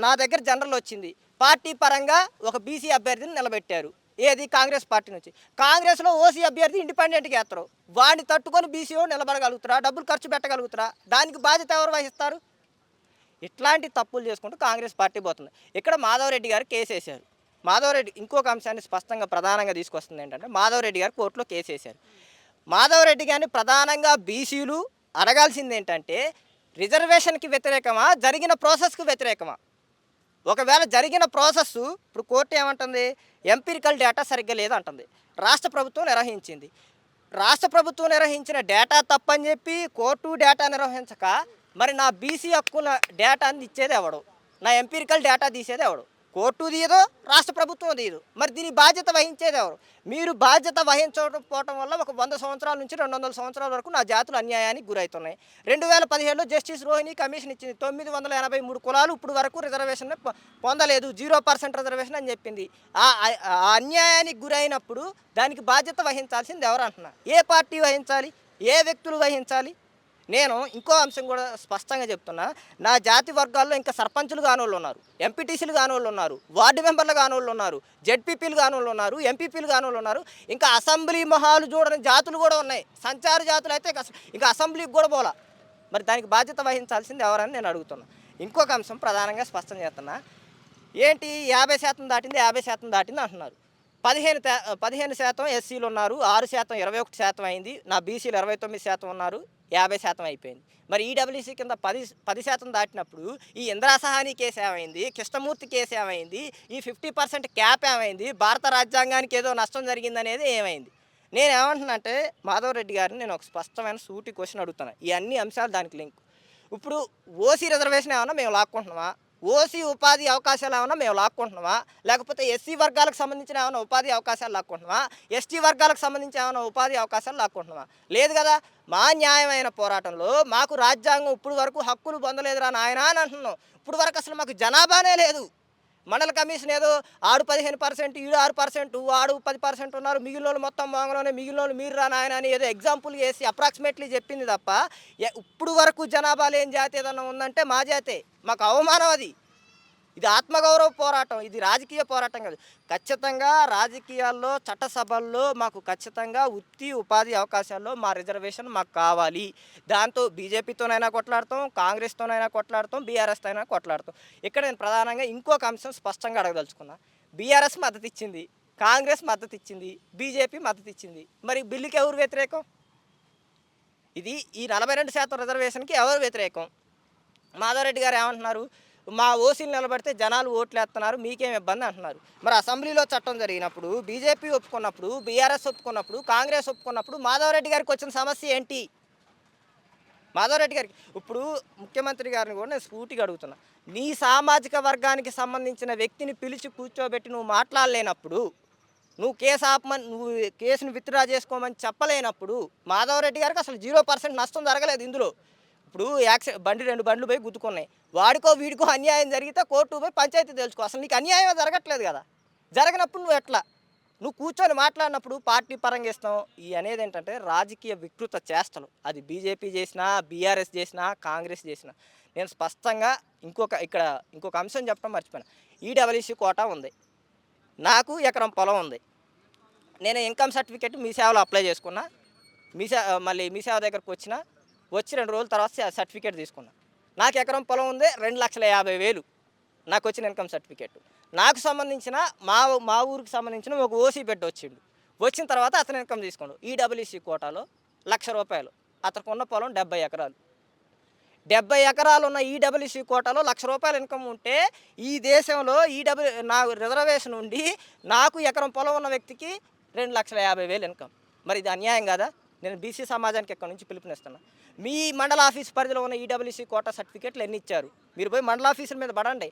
నా దగ్గర జనరల్ వచ్చింది. పార్టీ పరంగా ఒక బీసీ అభ్యర్థిని నిలబెట్టారు. ఏది? కాంగ్రెస్ పార్టీ నుంచి. కాంగ్రెస్లో ఓసీ అభ్యర్థి ఇండిపెండెంట్గా వేస్తారు. వాడిని తట్టుకొని బీసీఓ నిలబడగలుగుతారా? డబ్బులు ఖర్చు పెట్టగలుగుతారా? దానికి బాధ్యత ఎవరు వహిస్తారు? ఇట్లాంటి తప్పులు చేసుకుంటూ కాంగ్రెస్ పార్టీ పోతుంది. ఇక్కడ మాధవరెడ్డి గారు కేసు వేశారు. మాధవరెడ్డి ఇంకొక అంశాన్ని స్పష్టంగా ప్రధానంగా తీసుకొస్తుంది ఏంటంటే, మాధవరెడ్డి గారు కోర్టులో కేసు వేశారు. మాధవరెడ్డి గారిని ప్రధానంగా బీసీలు అడగాల్సింది ఏంటంటే, రిజర్వేషన్కి వ్యతిరేకమా, జరిగిన ప్రాసెస్కు వ్యతిరేకమా? ఒకవేళ జరిగిన ప్రాసెస్, ఇప్పుడు కోర్టు ఏమంటుంది, ఎంపిరికల్ డేటా సరిగ్గా లేదంటుంది. రాష్ట్ర ప్రభుత్వం నిర్వహించింది. రాష్ట్ర ప్రభుత్వం నిర్వహించిన డేటా తప్పని చెప్పి కోర్టు డేటా నిర్వహించక మరి నా బీసీ హక్కుల డేటాని ఇచ్చేది ఎవడు? నా ఎంపిరికల్ డేటా తీసేది ఎవడు? కోర్టు తీయదు, రాష్ట్ర ప్రభుత్వం తీయదు. మరి దీని బాధ్యత వహించేది ఎవరు? మీరు బాధ్యత వహించకపోవడం వల్ల ఒక 100 సంవత్సరాల నుంచి 200 సంవత్సరాల వరకు నా జాతులు అన్యాయానికి గురవుతున్నాయి. 2017లో జస్టిస్ రోహిణి కమిషన్ ఇచ్చింది. 983 కులాలు ఇప్పుడు వరకు రిజర్వేషన్ పొందలేదు, 0% రిజర్వేషన్ అని చెప్పింది. ఆ అన్యాయానికి గురైనప్పుడు దానికి బాధ్యత వహించాల్సింది ఎవరు అంటున్నా? ఏ పార్టీ వహించాలి? ఏ వ్యక్తులు వహించాలి? నేను ఇంకో అంశం కూడా స్పష్టంగా చెప్తున్నా. నా జాతి వర్గాల్లో ఇంకా సర్పంచులు కానోళ్ళు ఉన్నారు, ఎంపీటీసీలు కానోళ్ళు ఉన్నారు, వార్డు మెంబర్లు కానోళ్ళు ఉన్నారు, జెడ్పీపీలు కానోళ్ళు ఉన్నారు, ఎంపీపీలు కానోళ్ళు ఉన్నారు. ఇంకా అసెంబ్లీ మొహాలు చూడని జాతులు కూడా ఉన్నాయి. సంచార జాతులు అయితే ఇంకా అసెంబ్లీకి కూడా పోలా. మరి దానికి బాధ్యత వహించాల్సింది ఎవరని నేను అడుగుతున్నా. ఇంకొక అంశం ప్రధానంగా స్పష్టం చేస్తున్నా. ఏంటి 50% దాటింది, 50% దాటింది అంటున్నారు. 15% ఎస్సీలు ఉన్నారు, 6% 21% అయింది. నా బీసీలు 29% ఉన్నారు, 50% అయిపోయింది. మరి ఈడబ్ల్యూసీ కింద 10% దాటినప్పుడు ఈ ఇందిరా సహాని కేసు ఏమైంది? కృష్ణమూర్తి కేసు ఏమైంది? ఈ 50% క్యాప్ ఏమైంది? భారత రాజ్యాంగానికి ఏదో నష్టం జరిగిందనేది ఏమైంది? నేను ఏమంటున్నానంటే, మాధవరెడ్డి గారిని నేను ఒక స్పష్టమైన సూటి క్వశ్చన్ అడుగుతాను. ఈ అన్ని అంశాలు దానికి లింక్. ఇప్పుడు ఓసీ రిజర్వేషన్ ఏమన్నా మేము లాక్కుంటున్నామా? ఓసీ ఉపాధి అవకాశాలు ఏమన్నా మేము లాక్కుంటున్నామా? లేకపోతే ఎస్సీ వర్గాలకు సంబంధించిన ఏమైనా ఉపాధి అవకాశాలు లాక్కుంటున్నామా? ఎస్టీ వర్గాలకు సంబంధించి ఏమైనా ఉపాధి అవకాశాలు లాక్కుంటున్నామా? లేదు కదా. మా న్యాయమైన పోరాటంలో మాకు రాజ్యాంగం ఇప్పుడు వరకు హక్కులు పొందలేదురా నాయన అని అంటున్నాం. ఇప్పుడు వరకు అసలు మాకు జనాభానే లేదు. మండల కమిషన్ ఏదో ఆడు 15%, ఈడు 6%, ఆడు 10% ఉన్నారు, మిగిలిన వాళ్ళు మొత్తం మోంగలోనే, మిగిలిన వాళ్ళు మీరు రా నాయన అని ఏదో ఎగ్జాంపుల్ వేసి అప్రాక్సిమేట్లీ చెప్పింది తప్ప ఇప్పుడు వరకు జనాభా లేని జాతి ఏదన్నా ఉందంటే మా జాతే. మాకు అవమానం అది. ఇది ఆత్మగౌరవ పోరాటం, ఇది రాజకీయ పోరాటం కాదు. ఖచ్చితంగా రాజకీయాల్లో, చట్టసభల్లో మాకు ఖచ్చితంగా ఉపాధి అవకాశాల్లో మా రిజర్వేషన్ మాకు కావాలి. దాంతో బీజేపీతోనైనా కొట్లాడతాం, కాంగ్రెస్తోనైనా కొట్లాడతాం, బీఆర్ఎస్తో అయినా కొట్లాడతాం. ఇక్కడ నేను ప్రధానంగా ఇంకొక అంశం స్పష్టంగా అడగదలుచుకున్నా. బీఆర్ఎస్ మద్దతు ఇచ్చింది, కాంగ్రెస్ మద్దతు ఇచ్చింది, బీజేపీ మద్దతు ఇచ్చింది. మరి బిల్లుకి ఎవరు వ్యతిరేకం? ఇది ఈ 42% రిజర్వేషన్కి ఎవరు వ్యతిరేకం? మాధవరెడ్డి గారు ఏమంటున్నారు, మా ఓసీలు నిలబడితే జనాలు ఓట్లు వేస్తున్నారు, మీకేం ఇబ్బంది అంటున్నారు. మరి అసెంబ్లీలో చట్టం జరిగినప్పుడు, బీజేపీ ఒప్పుకున్నప్పుడు, బీఆర్ఎస్ ఒప్పుకున్నప్పుడు, కాంగ్రెస్ ఒప్పుకున్నప్పుడు మాధవరెడ్డి గారికి వచ్చిన సమస్య ఏంటి? మాధవరెడ్డి గారికి ఇప్పుడు ముఖ్యమంత్రి గారిని కూడా నేను స్ఫూర్తిగా అడుగుతున్నా. నీ సామాజిక వర్గానికి సంబంధించిన వ్యక్తిని పిలిచి కూర్చోబెట్టి నువ్వు మాట్లాడలేనప్పుడు, నువ్వు కేసును విత్డ్రా చేసుకోమని చెప్పలేనప్పుడు మాధవరెడ్డి గారికి అసలు 0% నష్టం జరగలేదు ఇందులో. ఇప్పుడు బండి 2 బండ్లు పోయి గుద్దుకున్నాయి, వాడికో వీడికో అన్యాయం జరిగితే కోర్టు పోయి పంచాయతీ తెలుసుకో. అసలు నీకు అన్యాయం జరగట్లేదు కదా, జరగనప్పుడు నువ్వు ఎట్లా నువ్వు కూర్చొని మాట్లాడినప్పుడు పార్టీ పరంగా ఇస్తాం. ఈ అనేది ఏంటంటే రాజకీయ వికృత చేష్టలు. అది బీజేపీ చేసినా, బీఆర్ఎస్ చేసినా, కాంగ్రెస్ చేసినా. నేను స్పష్టంగా ఇంకొక అంశం చెప్పడం మర్చిపోయాను. ఈడబ్ల్యూసీ కోటా ఉంది, నాకు ఎకరం పొలం ఉంది. నేను ఇన్కమ్ సర్టిఫికేట్ మీ సేవలో అప్లై చేసుకున్నా, మళ్ళీ మీ సేవ దగ్గరకు వచ్చి 2 రోజుల తర్వాత సర్టిఫికేట్ తీసుకున్నా. నాకు ఎకరం పొలం ఉంది, 2,50,000 నాకు వచ్చిన ఇన్కమ్ సర్టిఫికేట్. నాకు సంబంధించిన మా ఊరికి సంబంధించిన ఒక ఓసీ బిడ్డ వచ్చిన తర్వాత అతను ఇన్కమ్ తీసుకోండు. ఈడబ్ల్యూసీ కోటాలో ₹1,00,000, అతనికి ఉన్న పొలం 70 ఎకరాలు. 70 ఎకరాలు ఉన్న ఈడబ్ల్యూసీ కోటాలో ₹1,00,000 ఇన్కమ్ ఉంటే ఈ దేశంలో నా రిజర్వేషన్ ఉండి నాకు ఎకరం పొలం ఉన్న వ్యక్తికి 2,50,000 ఇన్కమ్. మరి ఇది అన్యాయం కదా? నేను బీసీ సమాజానికి ఎక్కడి నుంచి పిలుపునిస్తున్నా. మీ మండల ఆఫీస్ పరిధిలో ఉన్న ఈడబ్ల్యూసీ కోటా సర్టిఫికేట్లు ఎన్ని ఇచ్చారు? మీరు పోయి మండల ఆఫీసుల మీద పడండి.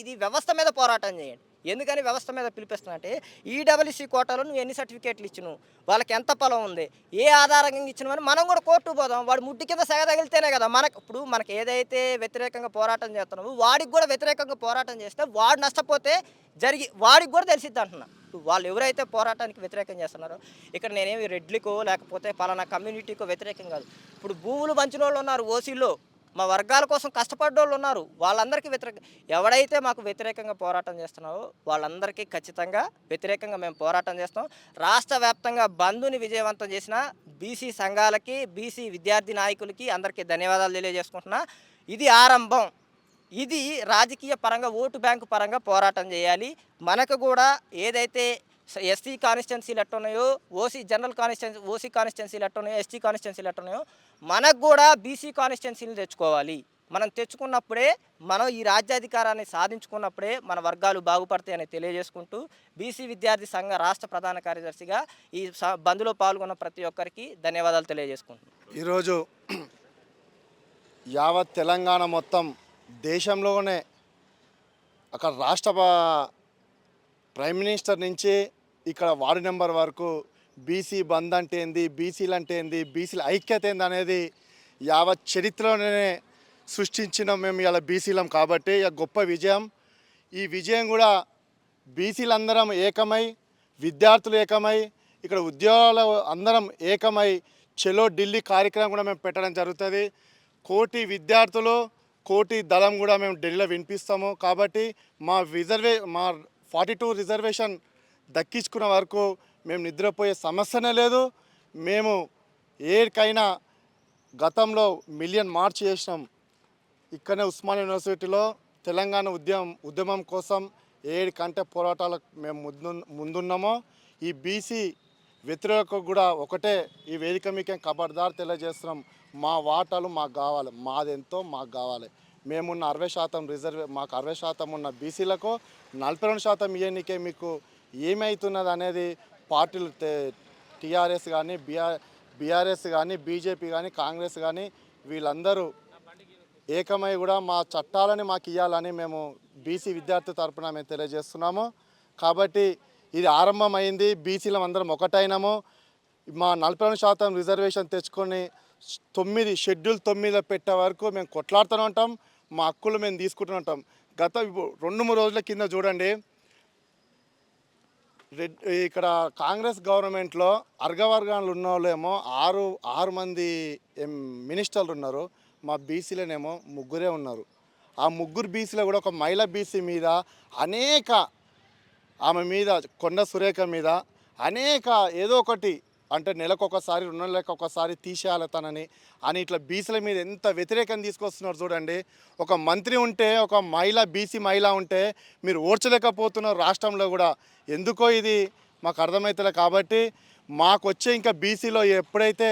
ఇది వ్యవస్థ మీద పోరాటం చేయండి. ఎందుకని వ్యవస్థ మీద పిలిపిస్తున్నా అంటే, ఈడబ్ల్యూసీ కోటాలో నువ్వు ఎన్ని సర్టిఫికేట్లు ఇచ్చినావు, వాళ్ళకి ఎంత పొలం ఉంది, ఏ ఆధారంగా ఇచ్చినవని మనం కూడా కోర్టు పోదాం. వాడు ముడ్డి కింద సెగ తగిలితేనే కదా మనకు ఏదైతే వ్యతిరేకంగా పోరాటం చేస్తున్నావో వాడికి కూడా వ్యతిరేకంగా పోరాటం చేస్తే వాడు నష్టపోతే వాడికి కూడా తెలిసిద్ది అంటున్నా. వాళ్ళు ఎవరైతే పోరాటానికి వ్యతిరేకం చేస్తున్నారో, ఇక్కడ నేనేమి రెడ్లికో లేకపోతే పలానా కమ్యూనిటీకో వ్యతిరేకం కాదు. ఇప్పుడు భూములు పంచిన వాళ్ళు ఉన్నారు ఓసీలో, మా వర్గాల కోసం కష్టపడ్డోళ్ళు ఉన్నారు, వాళ్ళందరికీ ఎవడైతే మాకు వ్యతిరేకంగా పోరాటం చేస్తున్నారో వాళ్ళందరికీ ఖచ్చితంగా వ్యతిరేకంగా మేము పోరాటం చేస్తాం. రాష్ట్ర వ్యాప్తంగా బంద్ని విజయవంతం చేసిన బీసీ సంఘాలకి, బీసీ విద్యార్థి నాయకులకి అందరికీ ధన్యవాదాలు తెలియజేసుకుంటున్నా. ఇది ఆరంభం. ఇది రాజకీయ పరంగా, ఓటు బ్యాంకు పరంగా పోరాటం చేయాలి. మనకు కూడా ఏదైతే ఎస్సీ కాన్స్టిట్యున్సీలు ఎట్టున్నాయో, ఓసీ కాన్స్టిట్యున్సీలు ఎట్టున్నాయో, ఎస్టీ కాన్స్టిట్యున్సీలు ఎట్టున్నాయో, మనకు కూడా బీసీ కాన్స్టిట్యున్సీలు తెచ్చుకోవాలి. మనం తెచ్చుకున్నప్పుడే, మనం ఈ రాజ్యాధికారాన్ని సాధించుకున్నప్పుడే మన వర్గాలు బాగుపడతాయని తెలియజేసుకుంటూ, బీసీ విద్యార్థి సంఘ రాష్ట్ర ప్రధాన కార్యదర్శిగా ఈ బంద్లో పాల్గొన్న ప్రతి ఒక్కరికి ధన్యవాదాలు తెలియజేసుకుంటున్నాను. ఈరోజు యావత్ తెలంగాణ మొత్తం, దేశంలోనే అక్కడ రాష్ట్ర ప్రైమ్ మినిస్టర్ నుంచి ఇక్కడ వార్డు నెంబర్ వరకు బీసీ బంద్ అంటే ఏంది, బీసీలు అంటే ఏంది, బీసీల ఐక్యత ఏంది అనేది యావత్ చరిత్రలోనే సృష్టించిన మేము ఇలా బీసీలం కాబట్టి గొప్ప విజయం. ఈ విజయం కూడా బీసీలందరం ఏకమై, విద్యార్థులు ఏకమై, ఇక్కడ ఉద్యోగాలు అందరం ఏకమై చలో ఢిల్లీ కార్యక్రమం కూడా మేము పెట్టడం జరుగుతుంది. కోటి విద్యార్థులు, కోటి దళం కూడా మేము ఢిల్లీలో వినిపిస్తాము. కాబట్టి మా 42 రిజర్వేషన్ దక్కించుకున్న వరకు మేము నిద్రపోయే సమస్యనే లేదు. మేము ఏడికైనా గతంలో మిలియన్ మార్చ్ చేసినాం. ఇక్కడనే ఉస్మానియా యూనివర్సిటీలో తెలంగాణ ఉద్యమం కోసం 7 గంటల పోరాటాలకు మేము ముందున్నామో, ఈ బీసీ వ్యతిరేకకు కూడా ఒకటే ఈ వేదిక మీకేం ఖబర్దార్ తెలియజేస్తున్నాం. మా వాటాలు మాకు కావాలి, మాదెంతో మాకు కావాలి. మేమున్న 60% మాకు 60% ఉన్న బీసీలకు 42% ఇయ్యనికే మీకు ఏమవుతున్నది అనేది పార్టీలు టీఆర్ఎస్ కానీ, బీఆర్ఎస్ కానీ, బీజేపీ కానీ, కాంగ్రెస్ కానీ వీళ్ళందరూ ఏకమై కూడా మా చట్టాలని మాకు ఇవ్వాలని మేము బీసీ విద్యార్థి తరపున మేము తెలియజేస్తున్నాము. కాబట్టి ఇది ఆరంభమైంది. బీసీలం అందరం ఒకటైనాము. మా 42% రిజర్వేషన్ తెచ్చుకొని షెడ్యూల్ 9 పెట్టే వరకు మేము కొట్లాడుతూనే ఉంటాం. మా హక్కులు మేము తీసుకుంటూనే ఉంటాం. గత 2-3 రోజుల కింద చూడండి, ఇక్కడ కాంగ్రెస్ గవర్నమెంట్లో అర్గవర్గాలు ఉన్న వాళ్ళేమో 6 మంది మినిస్టర్లు ఉన్నారు. మా బీసీలోనేమో 3 ఉన్నారు. ఆ 3 బీసీలో కూడా ఒక మహిళా బీసీ మీద ఆమె మీద కొండ సురేఖ మీద ఏదో ఒకటి అంటే నెలకొకసారి 2 నెలలకు ఒకసారి తీసేయాలి తనని అని ఇట్లా బీసీల మీద ఎంత వ్యతిరేకం తీసుకొస్తున్నారు చూడండి. ఒక మంత్రి ఉంటే, ఒక బీసీ మహిళ ఉంటే మీరు ఓడ్చలేకపోతున్నారు రాష్ట్రంలో కూడా. ఎందుకో ఇది మాకు అర్థమవుతలే. కాబట్టి మాకు వచ్చే ఇంకా బీసీలో ఎప్పుడైతే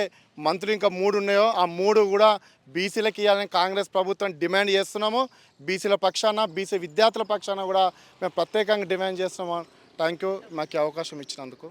మంత్రులు ఇంకా 3 ఉన్నాయో ఆ 3 కూడా బీసీలకు ఇవ్వాలని కాంగ్రెస్ ప్రభుత్వం డిమాండ్ చేస్తున్నాము. బీసీల పక్షాన, బీసీ విద్యార్థుల పక్షాన కూడా మేము ప్రత్యేకంగా డిమాండ్ చేస్తున్నాము. థ్యాంక్ యూ మాకు అవకాశం ఇచ్చినందుకు.